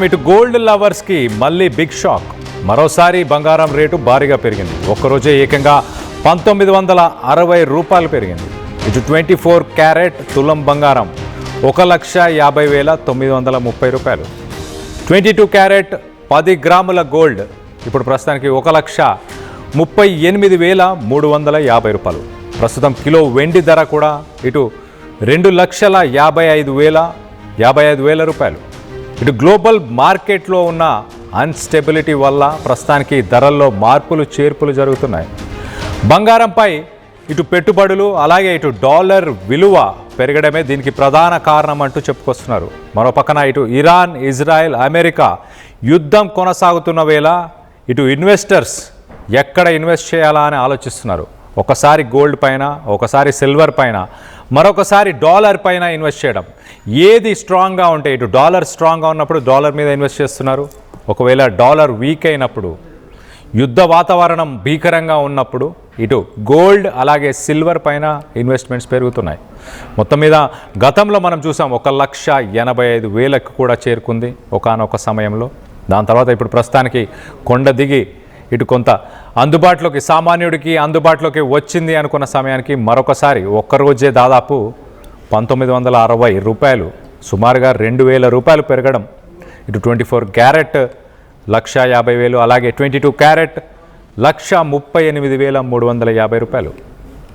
ఇటు గోల్డ్ లవర్స్కి మళ్ళీ big shock. మరోసారి బంగారం రేటు భారీగా పెరిగింది. ఒక్కరోజే ఏకంగా 1960 రూపాయలు పెరిగింది. ఇటు 24 క్యారెట్ తులం బంగారం 1,50,930 రూపాయలు. 22 క్యారెట్ 10 గ్రాముల గోల్డ్ ఇప్పుడు ప్రస్తుతానికి 1,38,350 రూపాయలు. ప్రస్తుతం కిలో వెండి ధర కూడా ఇటు 2,55,000 రూపాయలు. ఇటు గ్లోబల్ మార్కెట్లో ఉన్న అన్స్టెబిలిటీ వల్ల ప్రస్తుతానికి ధరల్లో మార్పులు చేర్పులు జరుగుతున్నాయి. బంగారంపై ఇటు పెట్టుబడులు అలాగే ఇటు డాలర్ విలువ పెరగడమే దీనికి ప్రధాన కారణం అంటూ చెప్పుకొస్తున్నారు. మరో పక్కన ఇటు ఇరాన్, ఇజ్రాయెల్, అమెరికా యుద్ధం కొనసాగుతున్న వేళ ఇటు ఇన్వెస్టర్స్ ఎక్కడ ఇన్వెస్ట్ చేయాలా అని ఆలోచిస్తున్నారు. ఒకసారి గోల్డ్ పైన, ఒకసారి సిల్వర్ పైన, మరొకసారి డాలర్ పైన ఇన్వెస్ట్ చేయడం. ఏది స్ట్రాంగ్గా ఉంటే ఇటు డాలర్ స్ట్రాంగ్గా ఉన్నప్పుడు డాలర్ మీద ఇన్వెస్ట్ చేస్తున్నారు. ఒకవేళ డాలర్ వీక్ అయినప్పుడు, యుద్ధ వాతావరణం భీకరంగా ఉన్నప్పుడు ఇటు గోల్డ్ అలాగే సిల్వర్ పైన ఇన్వెస్ట్మెంట్స్ పెరుగుతున్నాయి. మొత్తం మీద గతంలో మనం చూసాం 1,85,000 కూడా చేరుకుంది ఒకానొక సమయంలో. దాని తర్వాత ఇప్పుడు ప్రస్తుతానికి కొండ దిగి ఇటు కొంత అందుబాటులోకి, సామాన్యుడికి అందుబాటులోకి వచ్చింది అనుకున్న సమయానికి మరొకసారి ఒక్కరోజే దాదాపు 1960 రూపాయలు, సుమారుగా 2,000 రూపాయలు పెరగడం. ఇటు 24 క్యారెట్ 1,50,000, అలాగే 22 క్యారెట్ 1,38,350 రూపాయలు.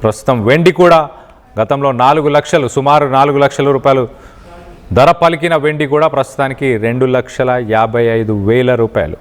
ప్రస్తుతం వెండి కూడా గతంలో 4 లక్షలు, సుమారు 4 లక్షల రూపాయలు ధర పలికిన వెండి కూడా ప్రస్తుతానికి 2,55,000 రూపాయలు.